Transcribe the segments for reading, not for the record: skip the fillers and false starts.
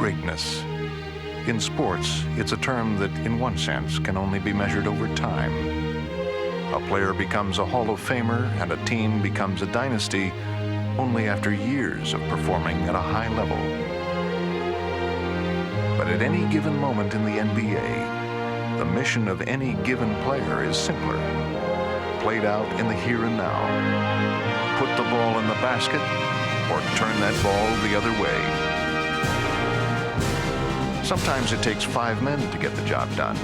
greatness. In sports, it's a term that, in one sense, can only be measured over time. A player becomes a Hall of Famer and a team becomes a dynasty only after years of performing at a high level. But at any given moment in the NBA, the mission of any given player is simpler, played out in the here and now. Put the ball in the basket or turn that ball the other way. Sometimes it takes 5 men to get the job done.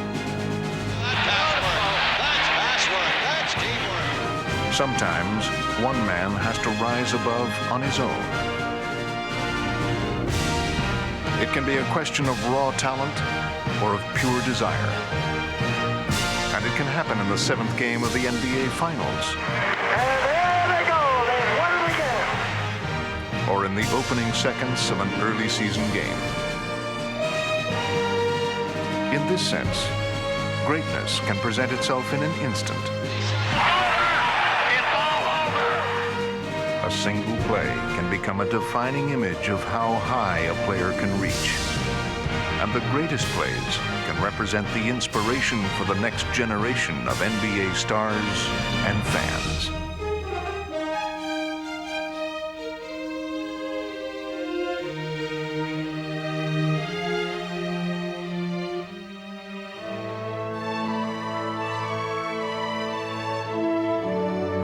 That's teamwork. Sometimes one man has to rise above on his own. It can be a question of raw talent or of pure desire. And it can happen in the 7th game of the NBA Finals. And there they go. They won it again. Or in the opening seconds of an early season game. In this sense, greatness can present itself in an instant. It's all over. A single play can become a defining image of how high a player can reach. And the greatest plays can represent the inspiration for the next generation of NBA stars and fans.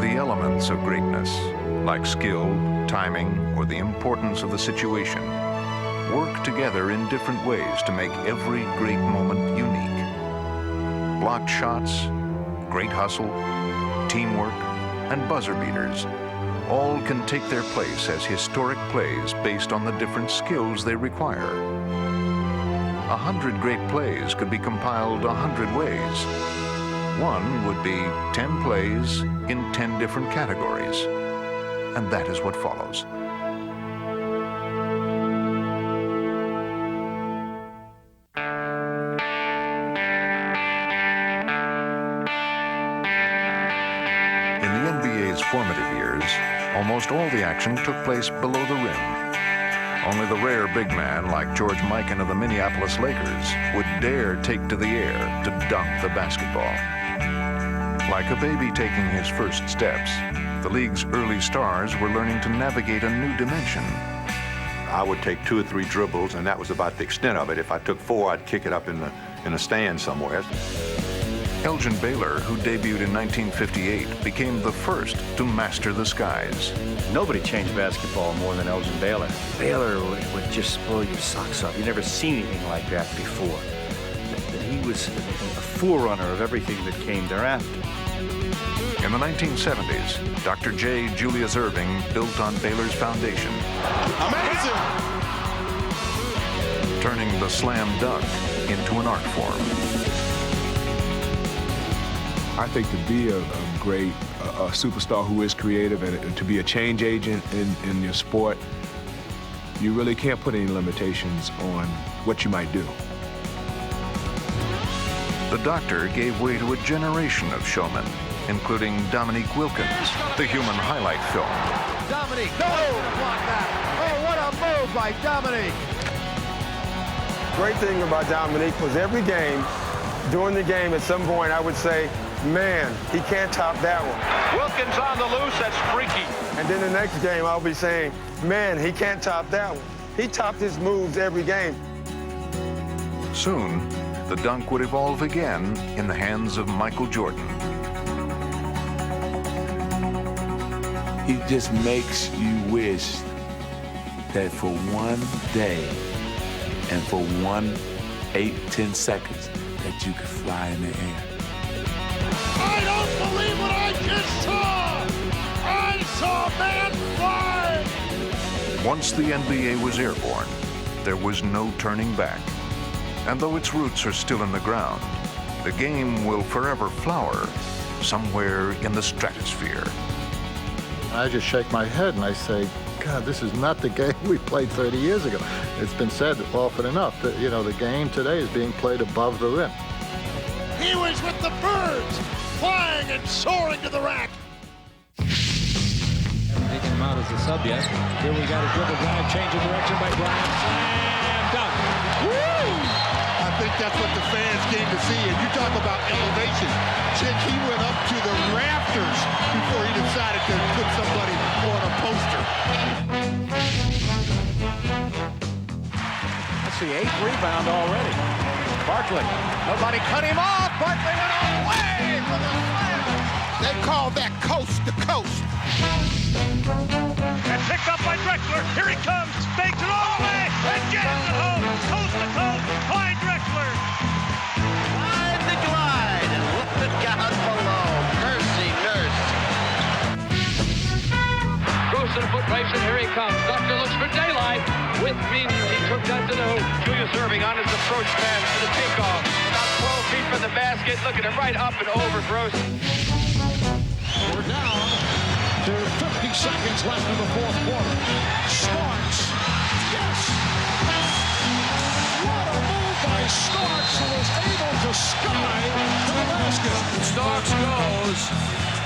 The elements of greatness, like skill, timing, or the importance of the situation, work together in different ways to make every great moment unique. Blocked shots, great hustle, teamwork, and buzzer beaters all can take their place as historic plays based on the different skills they require. 100 great plays could be compiled 100 ways. One would be 10 plays in 10 different categories. And that is what follows. In the NBA's formative years, almost all the action took place below the rim. Only the rare big man like George Mikan of the Minneapolis Lakers would dare take to the air to dunk the basketball. Like a baby taking his first steps, the league's early stars were learning to navigate a new dimension. I would take 2 or 3 dribbles, and that was about the extent of it. If I took 4, I'd kick it up in a stand somewhere. Elgin Baylor, who debuted in 1958, became the first to master the skies. Nobody changed basketball more than Elgin Baylor. Baylor would just blow your socks off. You've never seen anything like that before. He was a forerunner of everything that came thereafter. In the 1970s, Dr. J. Julius Erving built on Baylor's foundation. Amazing! Turning the slam dunk into an art form. I think to be a great superstar who is creative and to be a change agent in your sport, you really can't put any limitations on what you might do. The Doctor gave way to a generation of showmen, including Dominique Wilkins, the human highlight film. Dominique, no! Block that! Oh, what a move by Dominique! Great thing about Dominique was every game, during the game at some point I would say, man, he can't top that one. Wilkins on the loose, that's freaky. And then the next game I'll be saying, man, he can't top that one. He topped his moves every game. Soon, the dunk would evolve again in the hands of Michael Jordan. He just makes you wish that for one day and for 8-10 seconds that you could fly in the air. I don't believe what I just saw! I saw a man fly! Once the NBA was airborne, there was no turning back. And though its roots are still in the ground, the game will forever flower somewhere in the stratosphere. I just shake my head and I say, God, this is not the game we played 30 years ago. It's been said often enough that, you know, the game today is being played above the rim. He was with the birds, flying and soaring to the rack. Haven't taken him out as a sub yet. Here we got a dribble drive, change of direction by Bryant. Slam dunk. I think that's what the fans came to see. And you talk about elevation. Chick, he went up to the rafters before he decided to put somebody on a poster. Let's see, 8th rebound already. Barkley, nobody cut him off. Barkley went all the way for the slam. They call that coast to coast. And picked up by Drexler. Here he comes. Fakes it all the way. And gets it home. Coast to coast. Clyde Drexler. Glide the glide. And look the God below. Mercy nurse. Goes to the foot race, and here he comes. Doctor looks for daylight. With means he took that to the hoop. Julius Erving on his approach pass to the takeoff. About 12 feet from the basket. Looking at right up and over Gross. We're down to 50 seconds left in the fourth quarter. Starks. Yes. What a move by Starks, who was able to sky to the basket. Starks goes.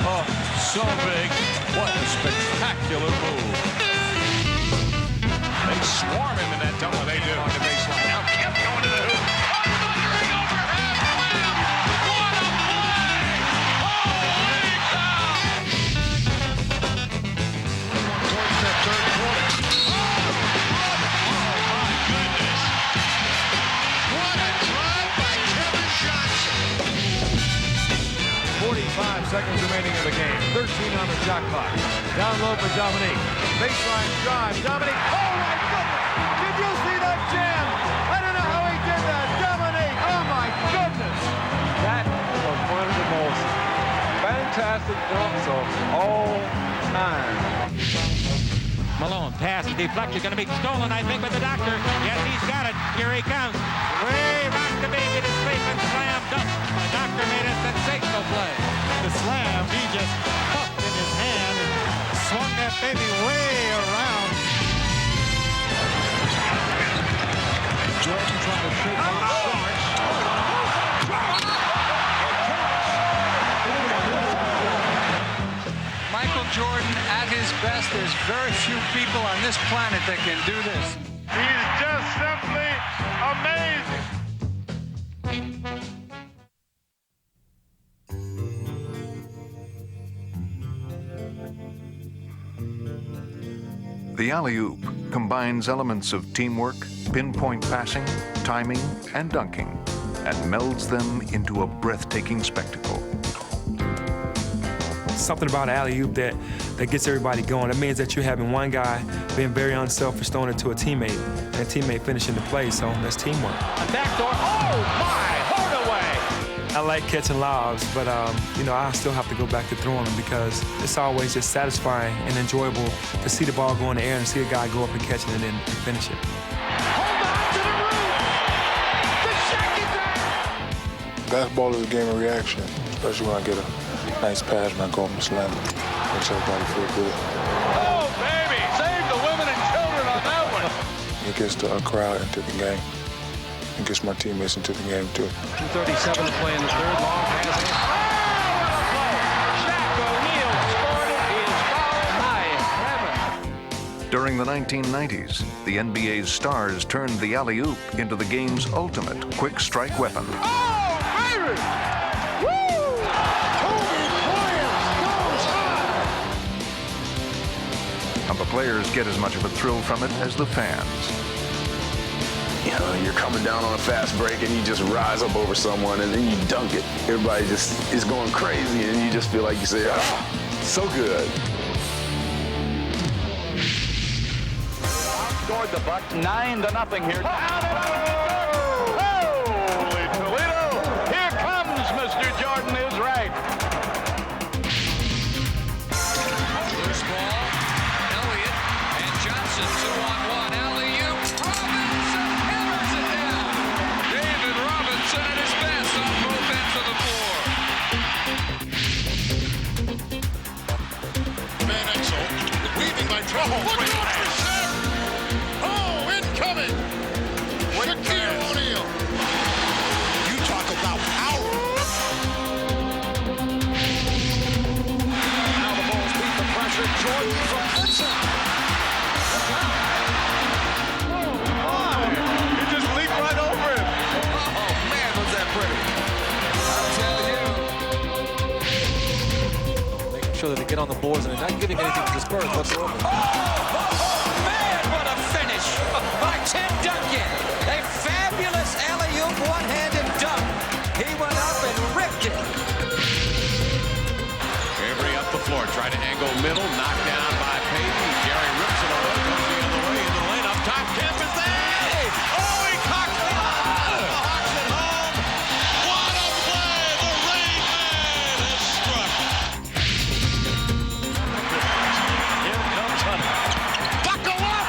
Oh, so big. What a spectacular move. They swarm him in that double. They do on the baseline. Now Kemp going to the hoop. Thundering overhead slam. What a play! Holy cow! Towards that third quarter. Oh, my goodness. What a drive by Kevin Johnson. 45 seconds remaining in the game. 13 on the shot clock. Down low for Dominique. Baseline drive. Dominique. Oh, my goodness. Did you see that jam? I don't know how he did that. Dominique. Oh, my goodness. That was one of the most fantastic dunks of all time. Malone, pass, deflected, going to be stolen, I think, by the doctor. Yes, he's got it. Here he comes. Way rock the baby to sleep and slam dunk. The doctor made a sensational play. The slam, he just puffed in his hand and swung that baby way around. Jordan trying to shake off Starks. Michael Jordan at his best. There's very few people on this planet that can do this. He's just simply amazing. The alley-oop combines elements of teamwork, pinpoint passing, timing, and dunking, and melds them into a breathtaking spectacle. Something about alley-oop that gets everybody going. That means that you're having one guy being very unselfish, throwing it to a teammate, and a teammate finishing the play, so that's teamwork. A backdoor. Oh, my! Hardaway! I like catching lobs, but I still have to go back to throwing them because it's always just satisfying and enjoyable to see the ball go in the air and see a guy go up and catch it and then finish it. Hold on to the roof! The second down! Basketball is a game of reaction, especially when I get a nice pass and I go up and slam it. Makes everybody feel good. Oh, baby! Save the women and children on that one! It gets the crowd into the game. It gets my teammates into the game, too. 2:37 to play in the third. Long pass. During the 1990s, the NBA's stars turned the alley-oop into the game's ultimate quick strike weapon. Oh, baby! Woo! Kobe Bryant goes high! And the players get as much of a thrill from it as the fans. You know, you're coming down on a fast break and you just rise up over someone and then you dunk it. Everybody just is going crazy and you just feel like you say, oh, so good. Scored the Bucks 9-0 here. Holy Toledo! Here comes Mr. Jordan is right. Loose ball. Elliott and Johnson 2-on-1. Alley-oop. Robinson hammers it down. David Robinson at his best on both ends of the floor. Van Exel weaving by trouble. Look out for Sam! Oh, incoming! Shakir get on the boards, and they're not giving anything to the Spurs whatsoever. Man, what a finish by Tim Duncan. A fabulous alley-oop one-handed dunk. He went up and ripped it. Avery up the floor, trying to angle middle, knocked down by Payton. Jerry rips it away, comes the other way in the lane, up top, Kemp is there! Oh, he cocks it on! The Hawks at home! What a play! The Rain Man has struck! Here comes Hunter. Buckle up!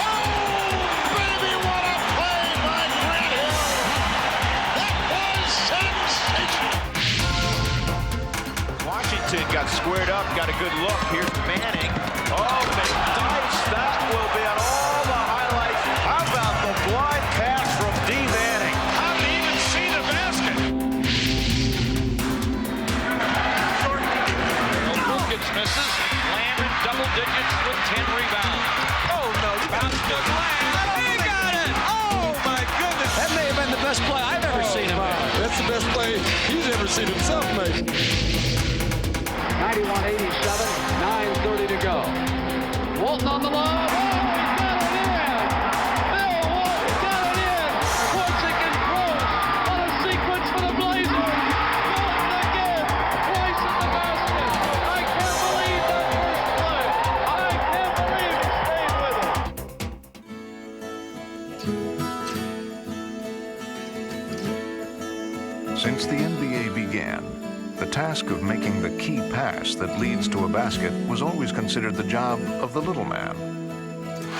Oh, baby, what a play by Grant Hill! That was sensational! Washington got squared up, got a good look. Here's Manning. Oh, McDyess, that will be on all the highlights. How about the blind pass from D. Manning? How did he even see the basket? Wilkins misses. Lamb in double digits with 10 rebounds. Oh, no. Bounce to Lamb. He got it! Oh, my goodness. That may have been the best play I've ever seen him make. That's the best play he's ever seen himself make. 91-87, 9:30 to go. Walton on the lob. Oh, he's got it in! Bill Walton got it in! Forsick and Gross on a sequence for the Blazers. Walton again, twice in the basket. I can't believe that first play. I can't believe he stayed with it. Since the NBA began, the task of making the key pass that leads to a basket was always considered the job of the little man.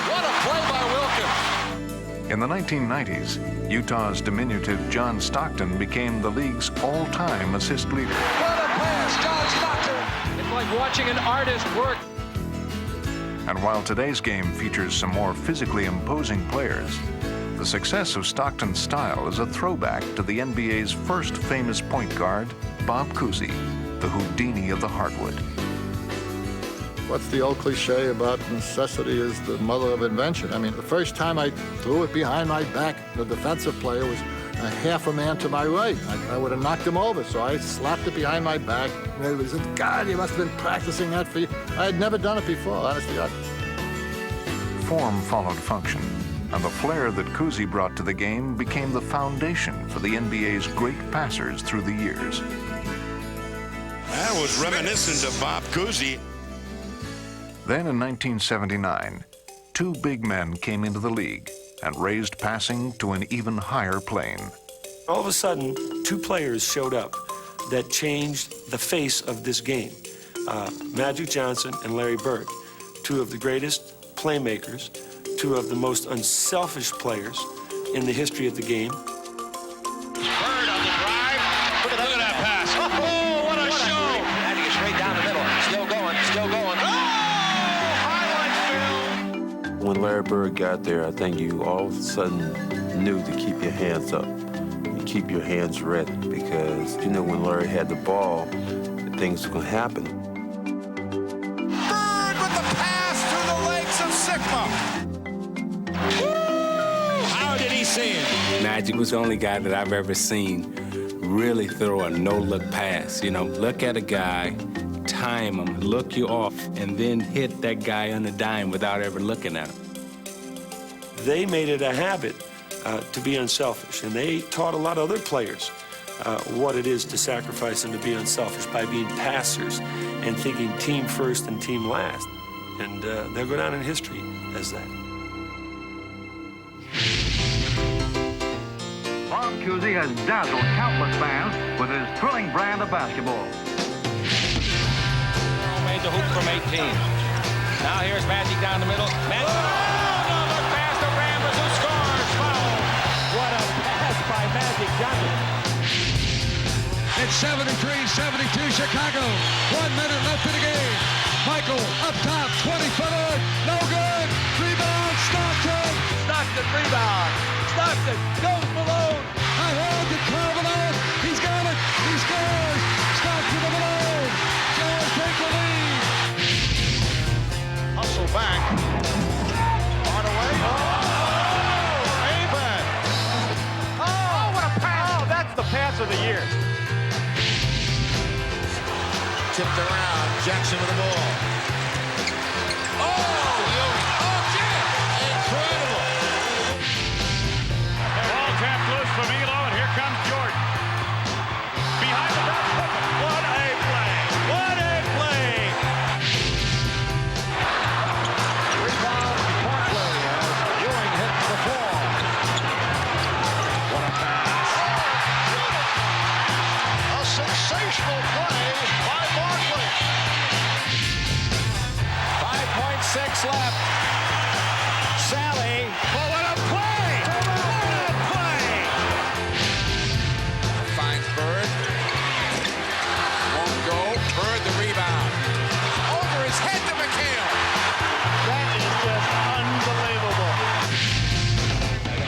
What a play by Wilkins. In the 1990s, Utah's diminutive John Stockton became the league's all-time assist leader. What a pass, John Stockton. It's like watching an artist work. And while today's game features some more physically imposing players, the success of Stockton's style is a throwback to the NBA's first famous point guard, Bob Cousy, the Houdini of the hardwood. What's the old cliche about necessity is the mother of invention? I mean, the first time I threw it behind my back, the defensive player was a half a man to my right. I would have knocked him over, so I slapped it behind my back. And it was, God, you must have been practicing that for you. I had never done it before, honestly. Form followed function, and the flair that Cousy brought to the game became the foundation for the NBA's great passers through the years. That was reminiscent of Bob Cousy. Then in 1979, two big men came into the league and raised passing to an even higher plane. All of a sudden, two players showed up that changed the face of this game. Magic Johnson and Larry Bird, two of the greatest playmakers, two of the most unselfish players in the history of the game. Bird on the drive. Look at that pass. Oh, what a show. Magic is straight down the middle. Still going, still going. When Larry Bird got there, I think you all of a sudden knew to keep your hands up. You keep your hands ready because, you know, when Larry had the ball, things were going to happen. Bird with the pass through the legs of Sigma. How did he see it? Magic was the only guy that I've ever seen really throw a no-look pass. You know, look at a guy, time him, look you off, and then hit that guy on the dime without ever looking at him. They made it a habit to be unselfish, and they taught a lot of other players what it is to sacrifice and to be unselfish by being passers and thinking team first and team last. And they'll go down in history as that. Bob Cousy has dazzled countless fans with his thrilling brand of basketball. Made the hoop from 18. Now here's Magic down the middle. Magic. Oh, look past the Rambers who scores. Foul. What a pass by Magic Johnson. It's 73-72 Chicago. 1 minute left in the game. Michael up top, 20-footer, no good. Rebound, Stockton. Stockton rebound. Stockton goes Malone. Ahead to Carvalho. He's got it. He scores. Stockton to Malone. Jazz take the lead. Hustle back. On away. Oh! Amen. Oh, what a pass. Oh, that's the pass of the year. it around. Jackson with the ball. Incredible. Ball tapped loose from Elo, and here comes Jordan. Behind the back. What a play. What a play. Rebound, Barkley as Ewing hits the ball. What a pass. A sensational play by Barkley. 5.6 left. Sally. Oh, what a play! What a play! Finds Bird. Won't go. Bird the rebound. Over his head to McHale. That is just unbelievable.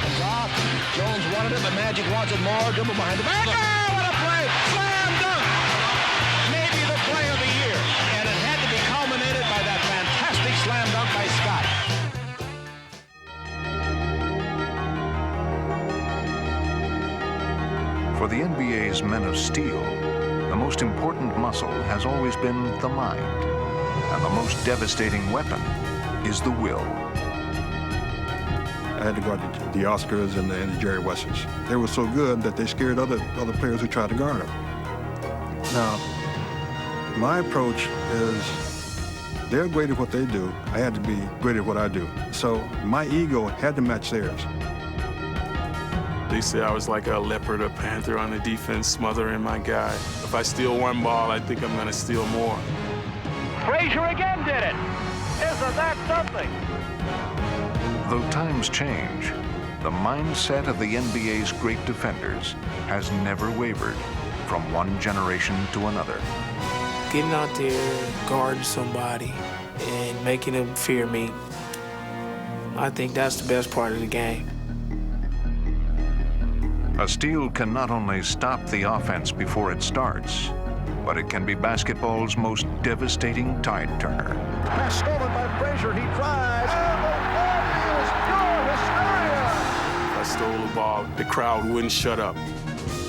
Comes off. Jones wanted it. The Magic wants it more. Dribble behind the back. Oh, what a play! Slam dunk! Maybe the play of the year. And it had to be culminated by that fantastic slam dunk by Scott. For the NBA's men of steel, the most important muscle has always been the mind, and the most devastating weapon is the will. I had to guard the Oscars and the Jerry Westers. They were so good that they scared other players who tried to guard them. Now, my approach is they're great at what they do. I had to be great at what I do. So my ego had to match theirs. They say I was like a leopard or panther on the defense, smothering my guy. If I steal one ball, I think I'm going to steal more. Frazier again did it. Isn't that something? Though times change, the mindset of the NBA's great defenders has never wavered from one generation to another. Getting out there, guarding somebody, and making them fear me, I think that's the best part of the game. A steal can not only stop the offense before it starts, but it can be basketball's most devastating tide turner. Pass stolen by Frazier. He drives. And the hysteria. If I stole the ball, the crowd wouldn't shut up.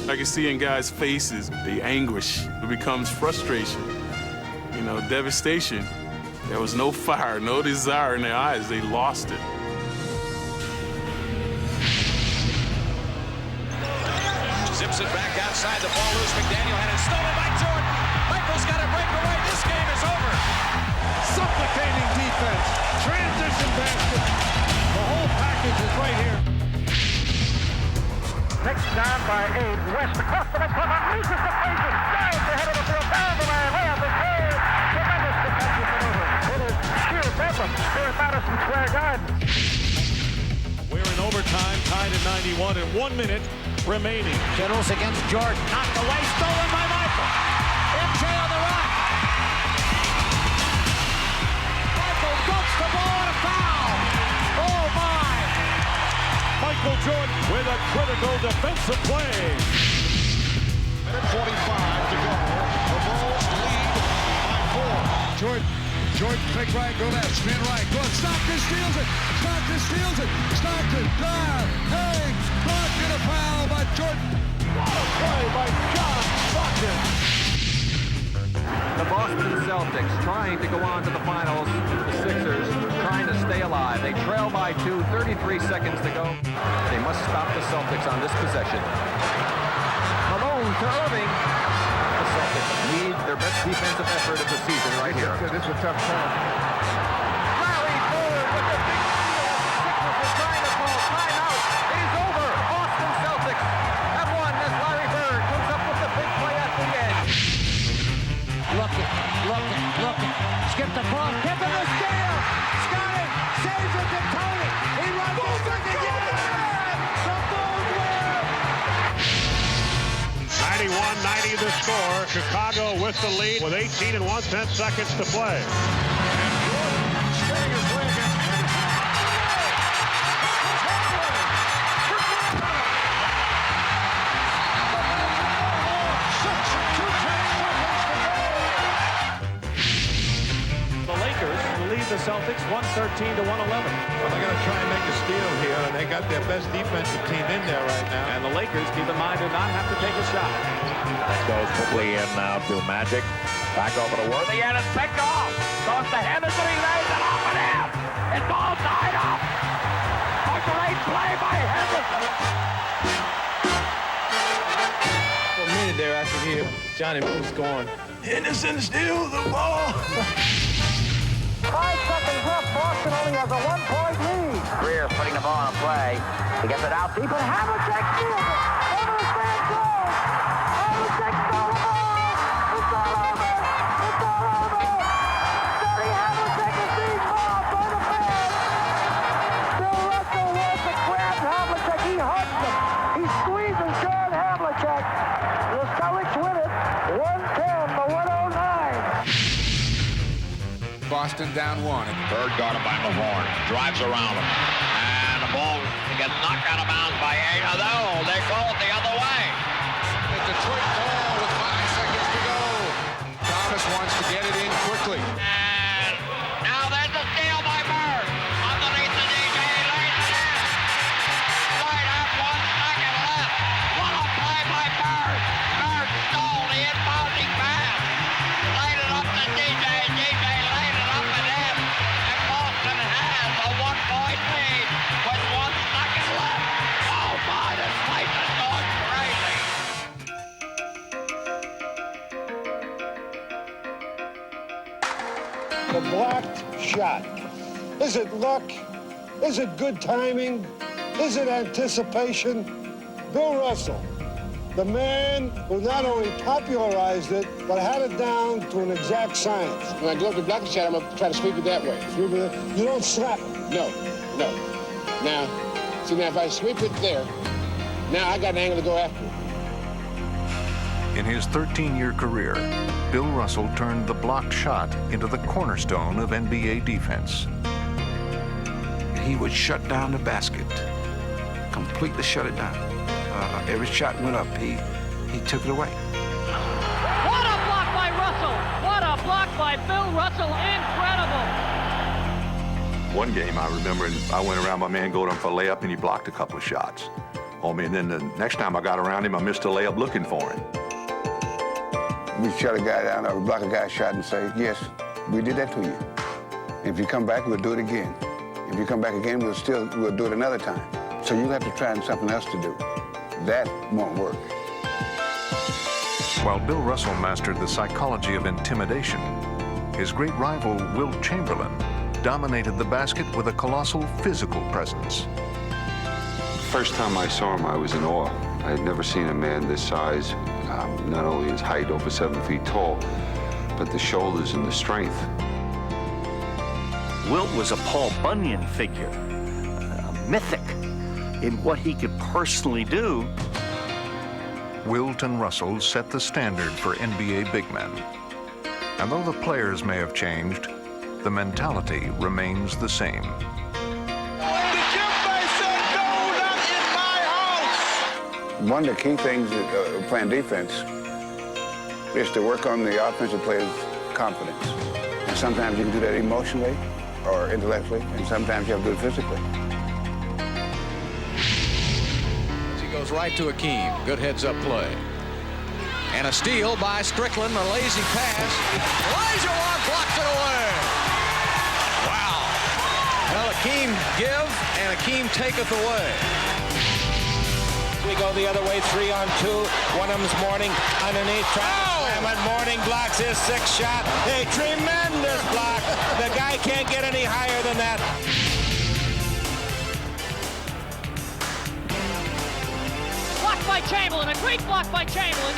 I can see in guys' faces the anguish. It becomes frustration, devastation. There was no fire, no desire in their eyes. They lost it. Zips it back outside. The ball loose. McDaniel had it stolen by Jordan. Michael's got to break away. This game is over. Suffocating defense. Transition basket. The whole package is right here. Next down by 8. West across the midcourt. Loses the Frazier. Dives ahead of the field. Down the line. Layup is good. Tremendous defensive maneuver. It is sheer bedlam here at Madison Square Garden. We're in overtime, tied at 91 and 1 minute remaining. Generals against Jordan. Knocked away. Stolen by Michael. MJ on the rock. Michael dumps the ball and a foul. Oh, my. Michael Jordan with a critical defensive play. Minute 45 to go. The Bulls lead by 4. Jordan, fake right, go left, spin right, go. Stockton steals it. Stockton, drive, hang, blocked, and a foul by Jordan. What a play by John Stockton. The Boston Celtics trying to go on to the finals. The Sixers trying to stay alive. They trail by 2, 33 seconds to go. They must stop the Celtics on this possession. Malone to Irving. The Celtics need their best defensive effort of the season right here. This is a tough call. Larry Bird with the big steal. Sixers are trying to call timeout. It is over. Boston Celtics have won as Larry Bird comes up with the big play at the end. Looking. Skipped across. Hit the steal. Scotty saves it to Tony. He runs over again. The Bulls win. 91-90 the score. Chicago with the lead with 18 and 1/10 seconds to play. The Lakers lead the Celtics 113 to 111. Well, they're going to try and make a steal here, and they got their best defensive team in there right now. And the Lakers, keep in mind, do not have to take a shot. Goes quickly in now to Magic. Back over to Worthy, and it's picked off. Goes to Henderson, he lays it off and in. It's all tied up. A great play by Henderson. For a minute there, I could hear Johnny Moose going, Henderson steals the ball. 5 seconds left. Boston only has a 1-point lead. Greer's putting the ball on a play. He gets it out deep, and Havlicek steals it. Over the fan goal. Havlicek stole the ball. It's all over. It's all over. Sonny Havlicek is being mobbed by the fans. Bill Russell wants to grab Havlicek. He hugs him. He squeezes John Havlicek. The Celtics win it. 110 to 109. Boston down 1. Third guarded by Mahorn. Drives around him. And the ball gets knocked out of bounds by Ada. No, they call it the other way. The Detroit ball with 5 seconds to go. Thomas wants to get it in quickly. And now there's a steal by Bird. Underneath the DJ, lays it in. Right at 1 second left. What a play by Bird. Bird stole the inbounding pass. Laid it up to DJ. DJ laid it up and in. And Boston has a 1-point lead with 1 second left. Oh my, this place is going crazy. The blocked shot. Is it luck? Is it good timing? Is it anticipation? Bill Russell, the man who not only popularized it, but had it down to an exact science. When I go up to block the shot, I'm going to try to sweep it that way. You don't slap it? No. Now, see, now if I sweep it there, now I got an angle to go after it. In his 13-year career, Bill Russell turned the blocked shot into the cornerstone of NBA defense. He would shut down the basket, completely shut it down. Every shot went up, he took it away. What a block by Russell! What a block by Bill Russell! Incredible! One game I remember, I went around my man Gordon for a layup, and he blocked a couple of shots on me. And then the next time I got around him, I missed a layup looking for him. We shut a guy down, or we block a guy's shot and say, yes, we did that to you. If you come back, we'll do it again. If you come back again, we'll do it another time. So you have to try something else to do. That won't work. While Bill Russell mastered the psychology of intimidation, his great rival, Wilt Chamberlain, dominated the basket with a colossal physical presence. First time I saw him, I was in awe. I had never seen a man this size, not only his height, over 7 feet tall, but the shoulders and the strength. Wilt was a Paul Bunyan figure, a mythic in what he could personally do. Wilt and Russell set the standard for NBA big men. And though the players may have changed, the mentality remains the same. One of the key things of playing defense is to work on the offensive player's confidence. And sometimes you can do that emotionally or intellectually, and sometimes you have to do it physically. He goes right to Akeem. Good heads-up play. And a steal by Strickland, a lazy pass. Olajuwon blocks it away. Wow. Well, Akeem give, and Akeem taketh away. We go the other way, 3-on-2. One of them's Mourning underneath. And Mourning blocks his 6th shot. A tremendous block. The guy can't get any higher than that. Blocked by Chamberlain. A great block by Chamberlain.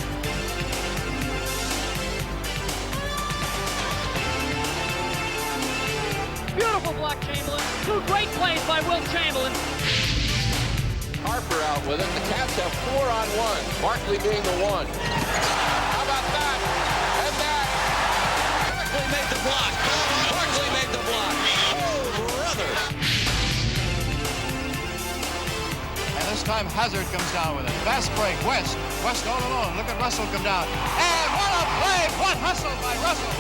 Beautiful block, Chamberlain. 2 great plays by Wilt Chamberlain. Harper out with it. The Cats have 4-on-1. Barkley being the one. How about that? And that. Barkley made the block. Barkley made the block. Oh, brother. And this time Hazard comes down with it. Fast break. West all alone. Look at Russell come down. And what a play. What hustle by Russell.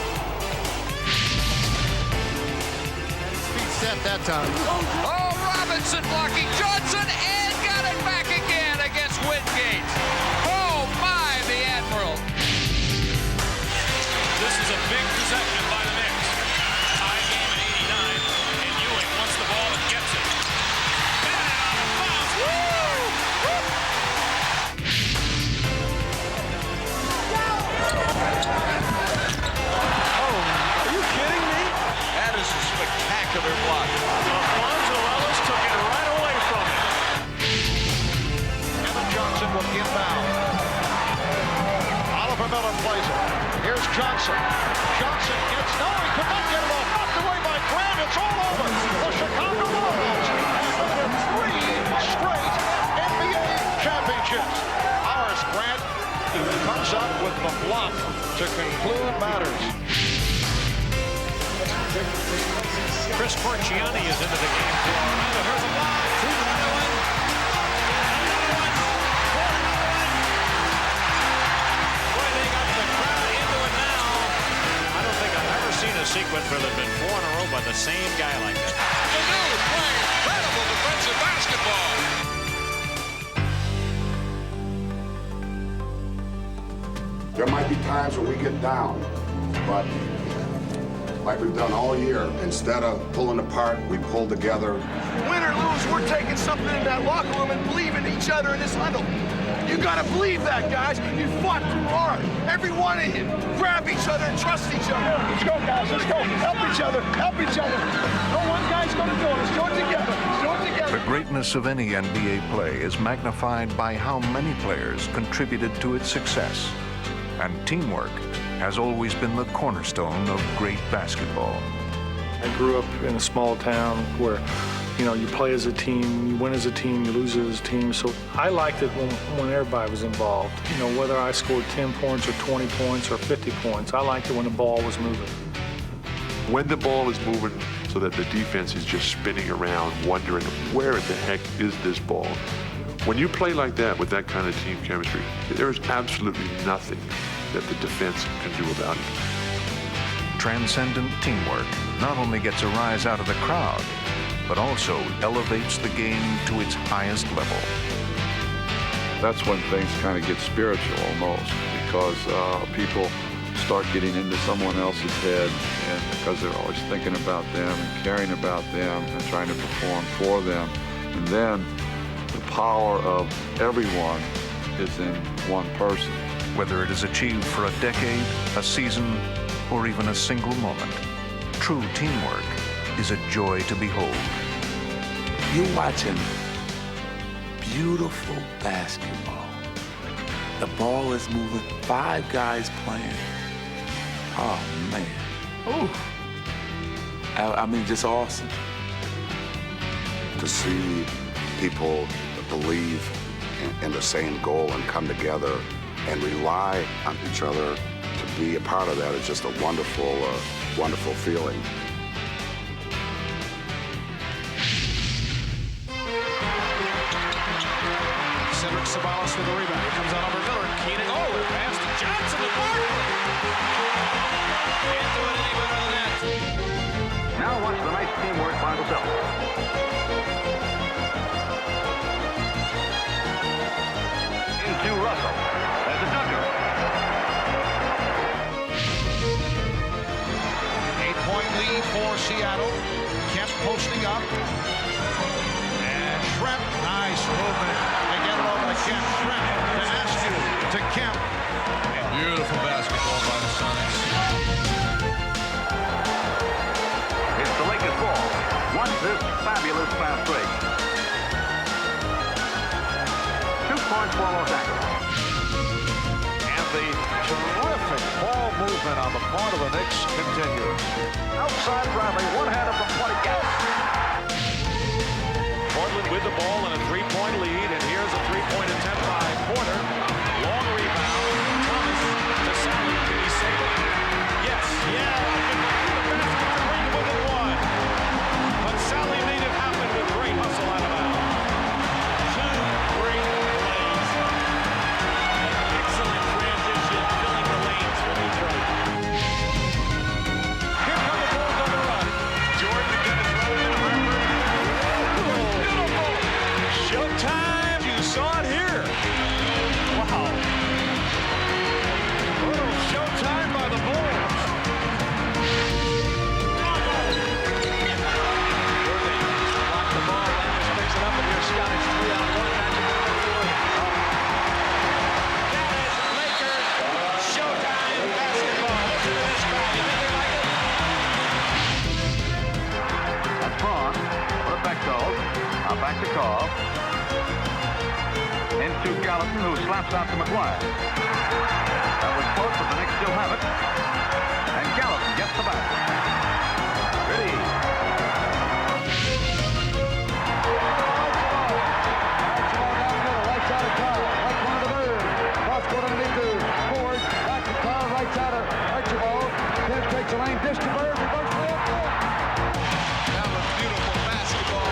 Feet set that time. Oh, Robinson blocking Johnson and got it back again against Wingate. Oh, my, the Admiral. This is a of their block. Alfonso Ellis took it right away from him. Kevin Johnson will inbound. Oliver Miller plays it. Here's Johnson. Johnson gets, no, he could not get it off. Knocked away by Grant. It's all over. The Chicago Bulls have their 3 straight NBA championships. Horace Grant comes up with the bluff to conclude matters. Chris Forciani is into the game for Orlando. Here's a block. Boy, they got the crowd into it now. I don't think I've ever seen a sequence where there's been 4 in a row by the same guy like that. Manu playing incredible defensive basketball. There might be times when we get down, but like we've done all year, instead of pulling apart, we pull together. Win or lose, we're taking something in that locker room and believe in each other in this huddle. You gotta believe that, guys. You fought too hard. Every one of you. Grab each other and trust each other. Let's go, guys. Let's go. Help each other. Help each other. No one guy's gonna do it. Let's do it together. Let's do it together. The greatness of any NBA play is magnified by how many players contributed to its success. And teamwork has always been the cornerstone of great basketball. I grew up in a small town where, you know, you play as a team, you win as a team, you lose as a team. So I liked it when everybody was involved. You know, whether I scored 10 points or 20 points or 50 points, I liked it when the ball was moving. When the ball is moving so that the defense is just spinning around, wondering where the heck is this ball? When you play like that with that kind of team chemistry, there is absolutely nothing that the defense can do about it. Transcendent teamwork not only gets a rise out of the crowd, but also elevates the game to its highest level. That's when things kind of get spiritual almost, because people start getting into someone else's head, and because they're always thinking about them and caring about them and trying to perform for them. And then the power of everyone is in one person. Whether it is achieved for a decade, a season, or even a single moment, true teamwork is a joy to behold. You're watching beautiful basketball. The ball is moving, 5 guys playing. Oh, man. Ooh. I mean, just awesome. To see people believe in the same goal and come together and rely on each other to be a part of that is just a wonderful, wonderful feeling. Cedric Ceballos with the rebound. Here comes out over Miller. Keenan, the pass to Johnson to Barkley. Can't do it any better than that. Now watch the nice teamwork by the Celtics. Into Russell. There's a dunker. 8-point lead for Seattle. Kemp posting up. And Shrem, nice movement. They get it over to Kemp. Shrem to Askew to Kemp. Beautiful basketball by the Sonics. It's the Lakers ball. Watch this fabulous fast break. 2 points for Los Angeles. And the terrific ball movement on the part of the Knicks continues. Outside Bradley, one-hander from 20. Portland with the ball and a 3-point lead, and here's a 3-point attempt by Porter. Long rebound. Thomas to Sally. Can he save it? Yes. Yeah. The basket ring within one. But Sally made it happen with great hustle out of bounds. 2 great plays. Excellent transition, filling the lanes for Detroit. Here come the Bulls on the run. Jordan again is rolling in a record. Beautiful. Showtime. You saw it here. called. Now back to Carl. Into Gallatin, who slaps out to McGuire. That was close, but the Knicks still have it. And Gallatin gets the back. Ready. Right side of Carl. Right corner to Bird. Cross court underneath to Ford. Back to Carl. Right side of Archibald. Then takes the lane. Dish to Bird. Reverse layup. That was beautiful basketball.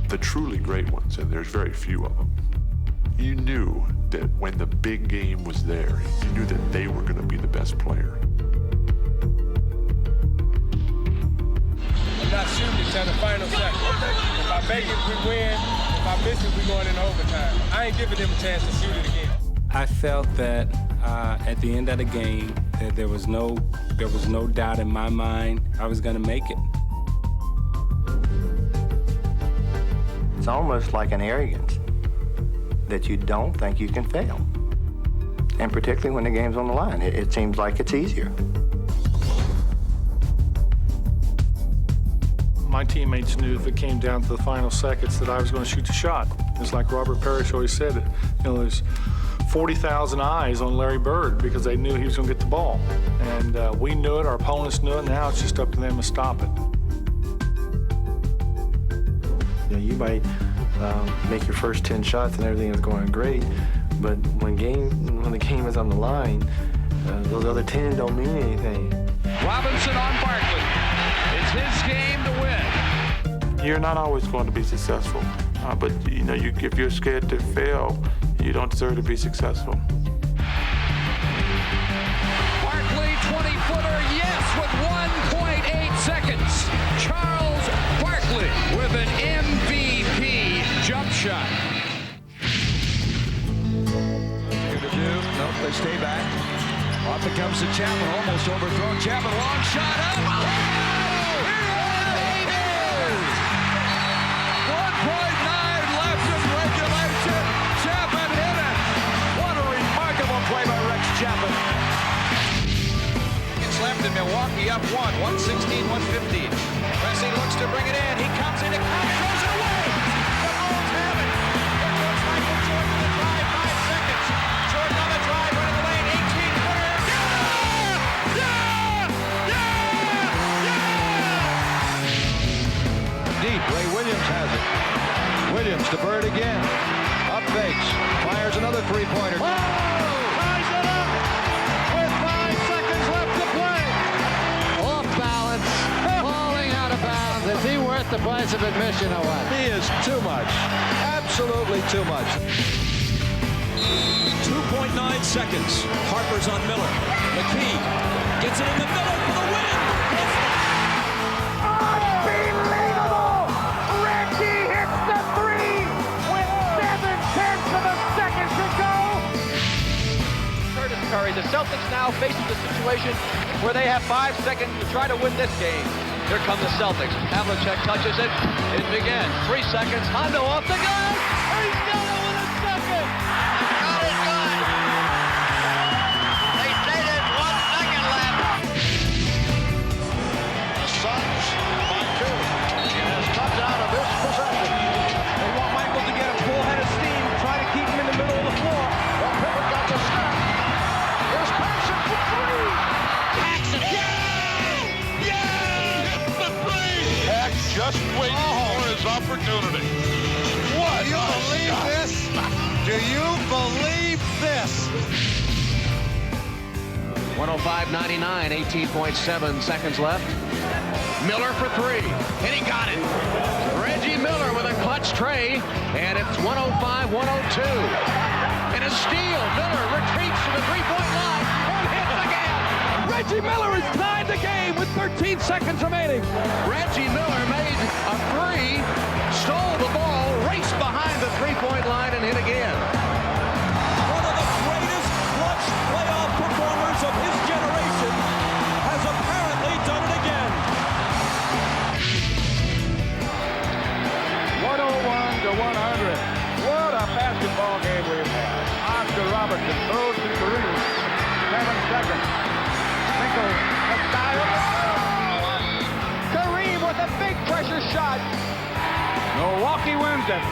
The truly great ones, and there's very few of them, you knew that when the big game was there, you knew that they were going to be the best player. I'm not shooting until the final second. If I make it, we win. If I miss it, we going into overtime. I ain't giving them a chance to shoot it again. I felt that at the end of the game, that there was no doubt in my mind I was going to make it. It's almost like an arrogance that you don't think you can fail. And particularly when the game's on the line, it seems like it's easier. My teammates knew if it came down to the final seconds that I was going to shoot the shot. It's like Robert Parrish always said, there's 40,000 eyes on Larry Bird because they knew he was going to get the ball. And we knew it, our opponents knew it, now it's just up to them to stop it. You might make your first 10 shots and everything is going great, but when the game is on the line, those other 10 don't mean anything. Robinson on Barkley. It's his game to win. You're not always going to be successful, but if you're scared to fail, you don't deserve to be successful. Barkley, 20-footer, yes, with 1.8 seconds. Charles Barkley with an MVP jump shot. Good to do. Nope, they stay back. Off it comes to Chapman, almost overthrown. Chapman, long shot up. Oh! Here it is! 1.9 left in regulation. Chapman hit it. What a remarkable play by Rex Chapman. It's left in Milwaukee up 116-115. Messi looks to bring it in. He comes in, throws it away. The Bulls have it. It looks like it's Jordan to drive, 5 seconds. Jordan on the drive, running the lane, 18-footer. Deep, Ray Williams has it. Williams to Bird again. Up fakes. Fires another three-pointer. Ties it up with 5 seconds left to play. Off balance, falling out of bounds. Is he worth the price of admission or what? He is too much. Absolutely too much. 2.9 seconds. Harper's on Miller. McKee gets it in the middle for the win. Unbelievable! Reggie hits the three with 7/10 of a second to go. Curtis Curry, the Celtics now facing the situation where they have 5 seconds to try to win this game. Here come the Celtics. Havlicek touches it. It begins. 3 seconds. Hondo off the gun. He's got it with a second. Got it done. They say there's 1 second left. The Suns by 2. As comes out of this possession. They want Michael to get a full head of steam, try to keep him in the middle of the floor. Well, Pippen got the step. Here's Paxson for 3. Paxson. Pax just waiting for his opportunity. What? Do you believe this? Do you believe this? 105-99, 18.7 seconds left. Miller for 3, and he got it. Reggie Miller with a clutch tray, and it's 105-102. And a steal. Miller retreats to the three-point line and hits again. Reggie Miller has tied the game with 13 seconds remaining. Reggie Miller made a 3, stole the ball, raced behind the three-point line, and hit again. One of the greatest clutch playoff performers of his generation. seconds. Minkle, Kareem with a big pressure shot. Milwaukee wins it.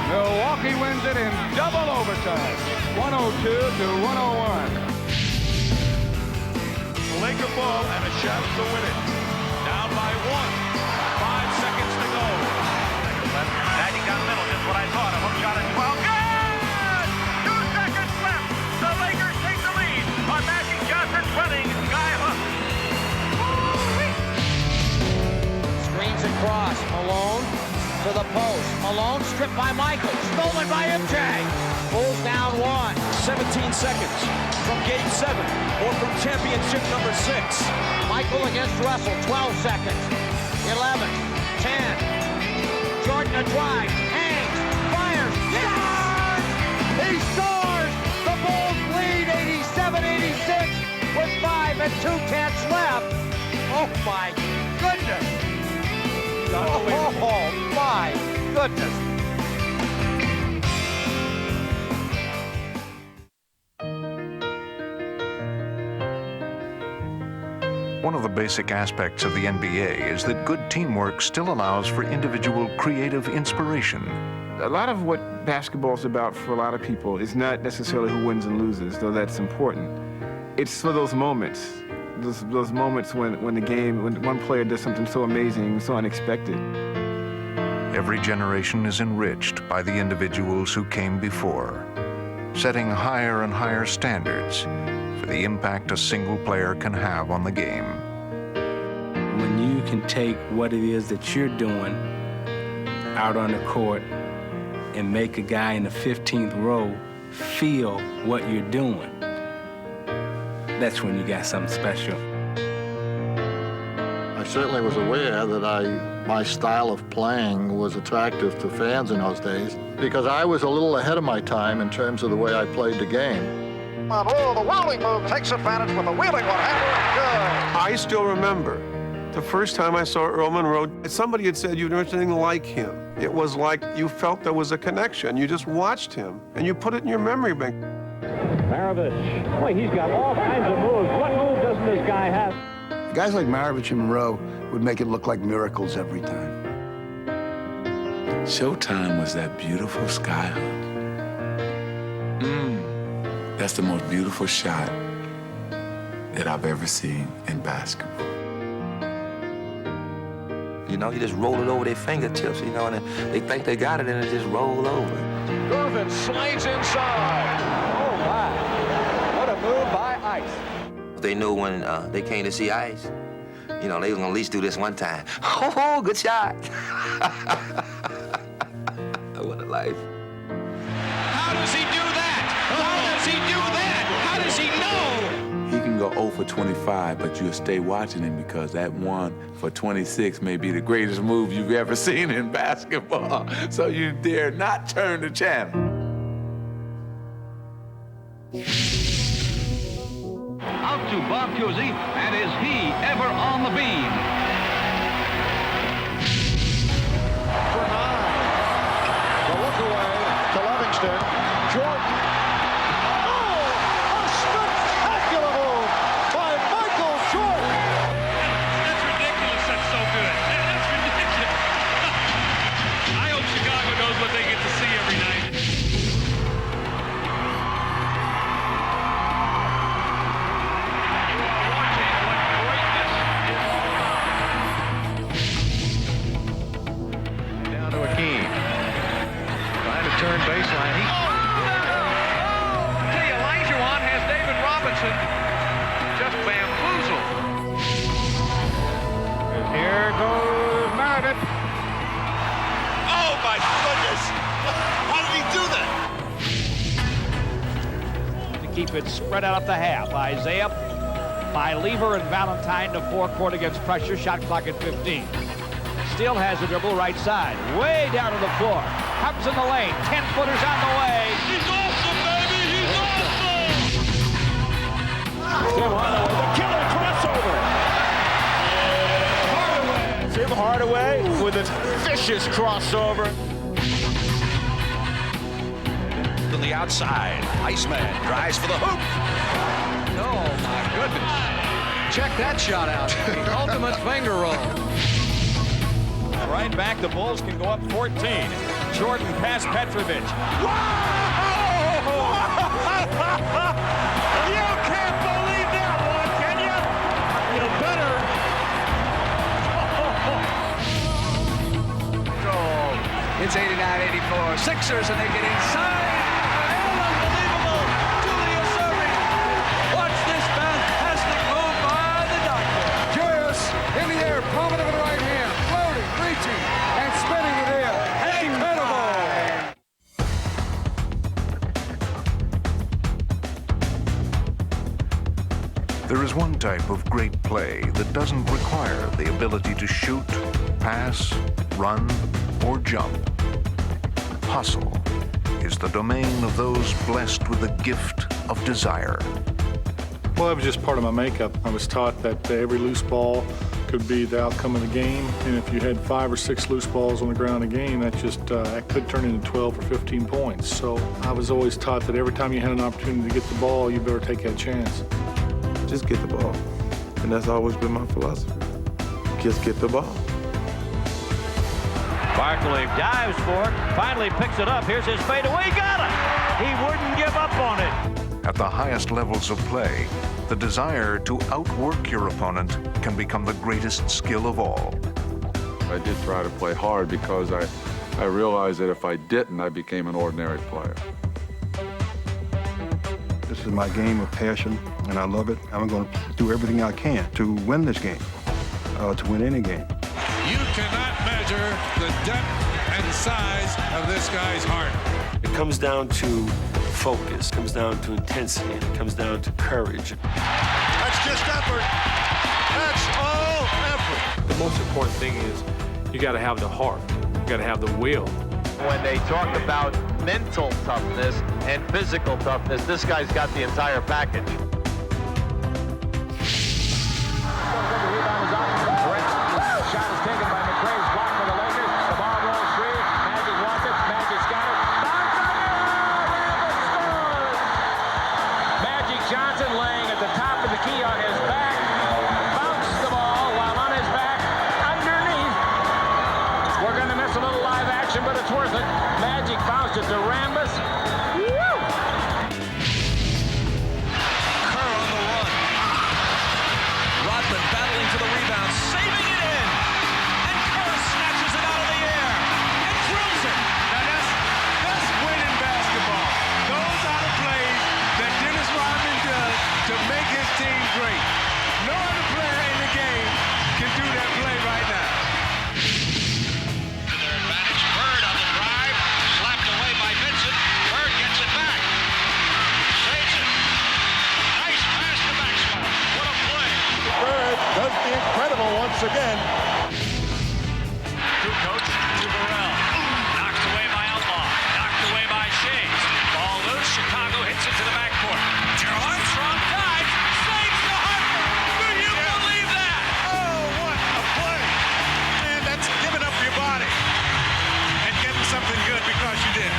Milwaukee wins it in double overtime. 102 to 101. Laker ball and a shot to win it. Down by 1. 5 seconds to go. Magic down the middle, just what I thought. A hook shot at 12. Good! 2 seconds left. The Lakers take the lead on Magic Johnson's running sky hook. Screens across. Malone to the post. Malone stripped by Michael. Stolen by MJ. Bulls down 1. 17 seconds from Game 7 or from championship number 6. Michael against Russell. 12 seconds. 11. 10. Jordan a drive. Hangs. Fires. Yes! He scores! The Bulls lead 87-86 with 5 and 2/10 left. Oh my goodness! Oh my goodness! One of the basic aspects of the NBA is that good teamwork still allows for individual creative inspiration. A lot of what basketball is about for a lot of people is not necessarily who wins and loses, though that's important. It's for those moments, those moments when one player does something so amazing, so unexpected. Every generation is enriched by the individuals who came before, setting higher and higher standards for the impact a single player can have on the game. When you can take what it is that you're doing out on the court and make a guy in the 15th row feel what you're doing, that's when you got something special. I certainly was aware that my style of playing was attractive to fans in those days because I was a little ahead of my time in terms of the way I played the game. Oh, the Wowling move takes advantage with a wheeling one-hander. Good. I still remember the first time I saw Earl Monroe, somebody had said you'd never seen anything like him. It was like you felt there was a connection. You just watched him, and you put it in your memory bank. Maravich, boy, he's got all kinds of moves. What move doesn't this guy have? Guys like Maravich and Monroe would make it look like miracles every time. Showtime was that beautiful sky hunt. That's the most beautiful shot that I've ever seen in basketball. You know, you just roll it over their fingertips, you know, and they think they got it, and it just roll over. Irvin slides inside. Oh, my. What a move by Ice. They knew when they came to see Ice, you know, they was gonna at least do this one time. Oh, good shot. What a life. How does he do that? How does he do that? How does he know? He can go 0 for 25, but you'll stay watching him because that 1 for 26 may be the greatest move you've ever seen in basketball. So you dare not turn the channel. Out to Bob Cousy, and is he ever on the beam? For 9. The look away to Livingston. Jordan. Oh, a spectacular move by Michael Jordan. That's ridiculous. That's so good. That's ridiculous. I hope Chicago knows what they get to see every night. Down to Akeem. Trying to turn baseline. Olajuwon has David Robinson just bamboozled. Here goes Maravich. Oh my goodness! How did he do that? To keep it spread out up the half. Isaiah by Lever and Valentine to forecourt against pressure. Shot clock at 15. Still has the dribble right side. Way down to the floor. Comes in the lane. 10-footers on the way. He's awesome, baby! He's awesome! Tim Hardaway, the killer crossover. Tim Hardaway with a vicious crossover. To the outside. Iceman drives for the hoop. Oh, my check that shot out. The ultimate finger roll. Right back, the Bulls can go up 14. Jordan past Petrovic. You can't believe that one, can you? You better. It's 89-84. Sixers, and they get inside. Unbelievable. Julius Erving. Watch this fantastic move by the doctor. Julius in the air, palm of the right hand, floating, reaching, and spinning it in. There is one type of great play that doesn't require the ability to shoot, pass, run, or jump. Hustle is the domain of those blessed with the gift of desire. Well, that was just part of my makeup. I was taught that every loose ball could be the outcome of the game, and if you had 5 or 6 loose balls on the ground in a game, that could turn into 12 or 15 points. So I was always taught that every time you had an opportunity to get the ball, you better take that chance. Just get the ball. And that's always been my philosophy. Just get the ball. Barkley dives for it, finally picks it up. Here's his fadeaway, got it! He wouldn't give up on it. At the highest levels of play, the desire to outwork your opponent can become the greatest skill of all. I did try to play hard because I realized that if I didn't, I became an ordinary player. This is my game of passion, and I love it. I'm going to do everything I can to win this game, to win any game. You cannot measure the depth and size of this guy's heart. It comes down to focus, it comes down to intensity, and it comes down to courage. That's just effort. That's all effort. The most important thing is you got to have the heart. You got to have the will. When they talk about mental toughness and physical toughness, this guy's got the entire package. Shot is taken by McRae's block for the Lakers. The ball rolls free. Magic wants it. Magic's got it. Magic Johnson laying at the top of the key on his back. Bounced the ball while on his back. Underneath. We're going to miss a little live action, but it's worth it. Magic bounced it to Rambis. Woo! Kerr on the run. Rodman battling for the rebound, saving it in. And Kerr snatches it out of the air and drills it. Now that's winning basketball. Those are the plays that Dennis Rodman does to make his team great. No other player in the game can do that play right now. To their advantage, Bird on the drive, slapped away by Vincent. Bird gets it back. Saves it. Nice pass to Maxwell. What a play. Bird does the incredible once again. To Coach, to Burrell. Knocked away by Outlaw. Knocked away by Shays. Ball loose. Chicago hits it to the backcourt. Armstrong dives. Saves the Harper. Do you believe that? Oh, what a play. Man, that's giving up your body and getting something good because you did.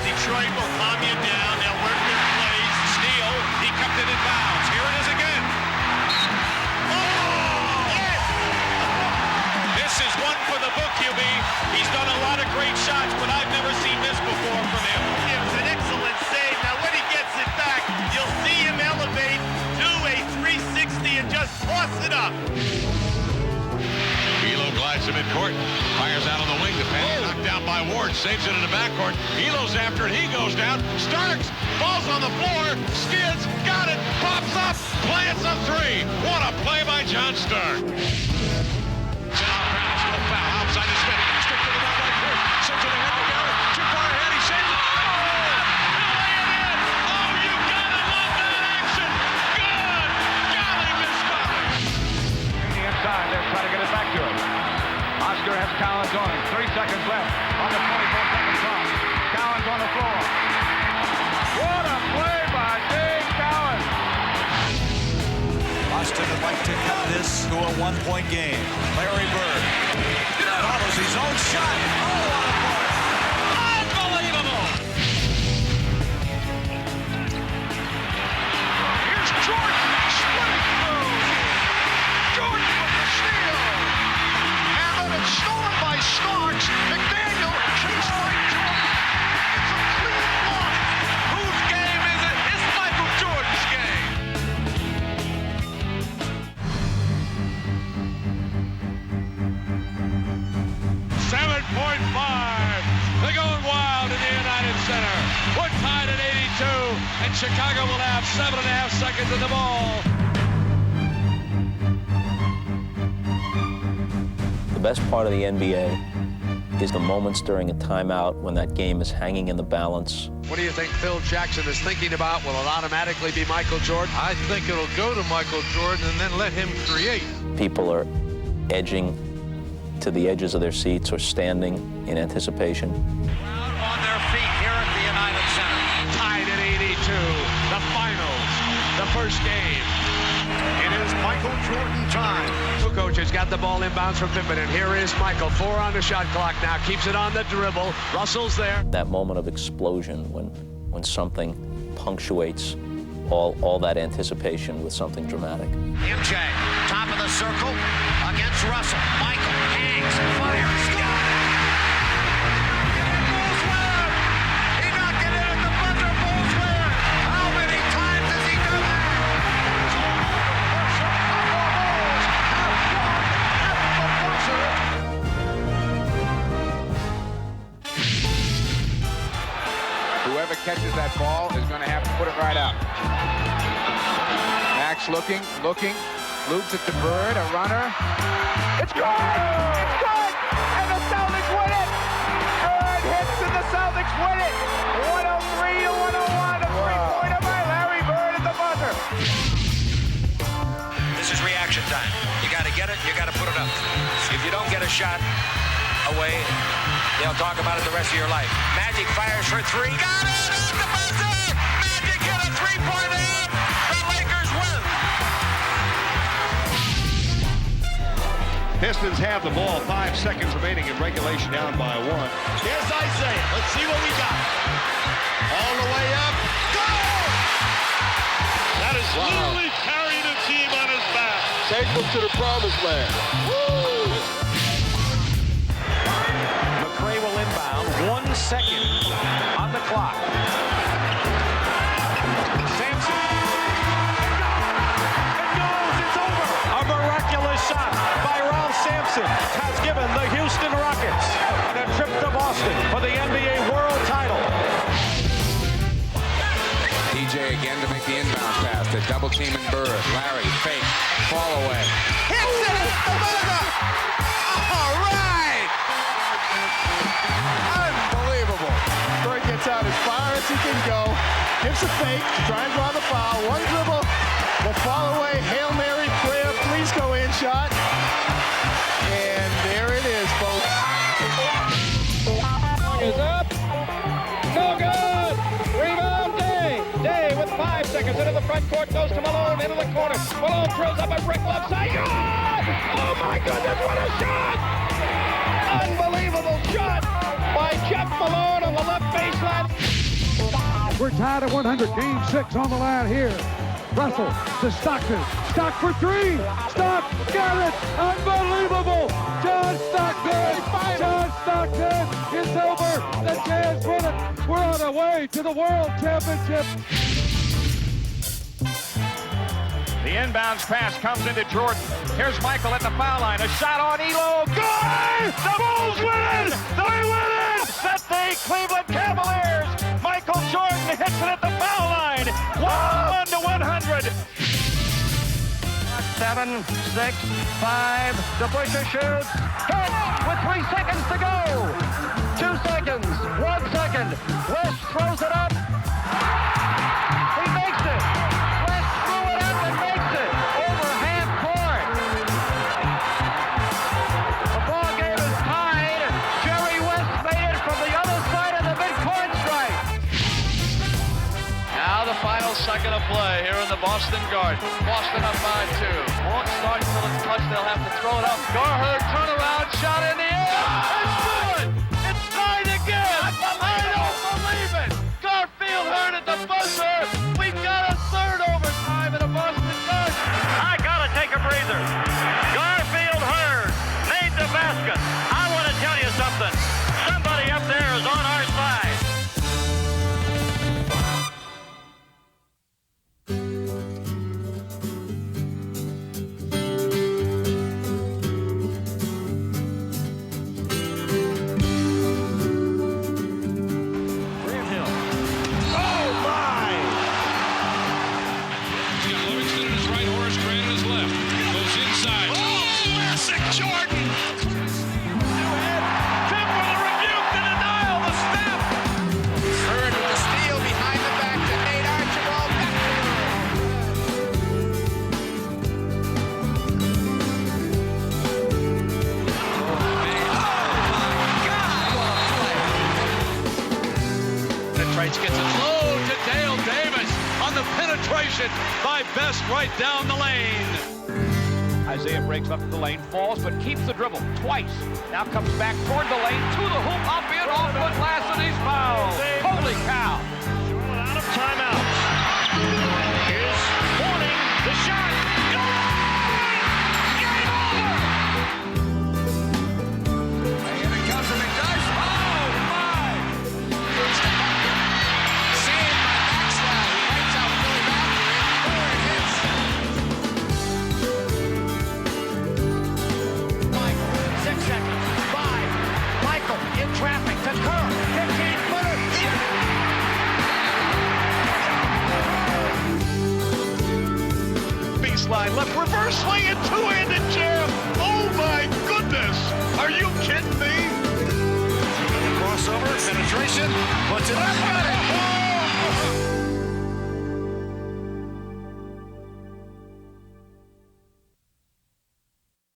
Detroit will calm you down. They'll work their plays. Steele, he kept it in bounds. Here it is again. Oh! Yes! This is one for the book, QB. He's done a lot of great shots, but I've never seen this before from him. It was an excellent save. Now when he gets it back, you'll see him elevate, do a 360 and just toss it up. Elo glides to midcourt, fires out on the wing. The pass knocked down by Ward, saves it in the backcourt. Elo's after it, he goes down. Starks falls on the floor, skids, got it, pops up, plants a three. What a play by John Stark. Foul outside the Smith. Stick to the ball right here. Sends it ahead to Garrett. Too far ahead. He saves it. Oh, you gotta love that action. Good. Golly, Miss Golly. In the inside, they're trying to get it back to him. Oscar has Collins on him. 3 seconds left on the 24-second clock. Collins on the floor. What a play by Dave Collins. Boston would like to cut this to a one-point game. Larry Bird follows his own shot. Oh, what a play. Unbelievable. Here's Jordan. Splitting Chicago will have 7.5 seconds in the ball. The best part of the NBA is the moments during a timeout when that game is hanging in the balance. What do you think Phil Jackson is thinking about? Will it automatically be Michael Jordan? I think it'll go to Michael Jordan and then let him create. People are edging to the edges of their seats or standing in anticipation. On their feet here at the United Center. Tied at 82. The finals. The first game. It is Michael Jordan time. Kukoc has got the ball inbounds from Pippen, and here is Michael. 4 on the shot clock now. Keeps it on the dribble. Russell's there. That moment of explosion when something punctuates all that anticipation with something dramatic. MJ, top of the circle against Russell. Michael hangs, fires, scores! Bulls win! He knocked it in at the buzzer. Bulls win! How many times has he done that? Whoever catches that ball is going to have to put it right out. Max looking, loops it to Bird, a runner. It's good! It's good! And the Celtics win it! Bird hits and the Celtics win it! 103 to 101, a three-pointer by Larry Bird at the buzzer. This is reaction time. You got to get it, you got to put it up. If you don't get a shot away, they'll talk about it the rest of your life. Magic fires for 3. Got it! At the buzzer! Magic hit a three-pointer! The Lakers win! Pistons have the ball. 5 seconds remaining in regulation, down by 1. Here's Isaiah. Let's see what we got. All the way up. Go! That is literally carrying a team on his back. Take them to the promised land. Woo! McRae will inbound. 1 second on the clock. Sampson. It goes. It's over. A miraculous shot by Ralph Sampson has given the Houston Rockets a trip to Boston for the NBA World Title. DJ again to make the inbound pass. The double team and Bird. Larry, fake, fall away. Hits it at the buzzer! All right! Unbelievable. Bird gets out as far as he can go. Gives a fake, tries to draw the foul. One dribble, the fall away, Hail Mary prayer, please go in shot. And there it is, folks. Is up. No good. Rebound Day. Day with 5 seconds into the front court. Goes to Malone into the corner. Malone throws up a brick left side. Good! Oh my goodness, what a shot! Unbelievable shot by Jeff Malone on the left baseline. We're tied at 100. Game 6 on the line here. Russell to Stockton. Stock for 3. Stock got it. Unbelievable. John Stockton. John Stockton. It's over. The Jazz win it. We're on our way to the World Championship. The inbounds pass comes into Jordan. Here's Michael at the foul line. A shot on Elo. Good! The Bulls win it! They win it! Set the Cleveland Cavaliers. Michael Jordan hits it at the foul line. 1 to 100. 7, 6, 5. DeBusschere shoots. Hit with 3 seconds to go. 2 seconds. 1 second. West throws it up. He makes it. West threw it up and makes it. Over half court. The ball game is tied. Jerry West made it from the other side of the midcourt stripe. Now the final second of play here in the Boston Garden. Boston up by 2. Won't start until it's touched. They'll have to throw it up. Garherd turnaround shot in the air. It's good. It's tied again. I don't believe it. Garfield Heard at the buzzer. We've got a third overtime in a Boston Garden. I gotta take a breather. Garfield Heard made the basket. I want to tell you something. Somebody up there is on our side. penetration by Best right down the lane. Isaiah breaks up the lane, falls, but keeps the dribble twice. Now comes back toward the lane, to the hoop, up in, off the glass, and he's fouled. Holy cow. Out of timeouts. Here's Warning, the shot. Game over! Here it comes from McDyess. Oh, my! Saved by Maxwell. He lights out Billy Backley. Michael, 6 seconds, 5. Michael in traffic to Kerr, 15-footer. Baseline left reverse swing and two-handed jam. Oh my goodness! Are you kidding me? Crossover, penetration, puts it up.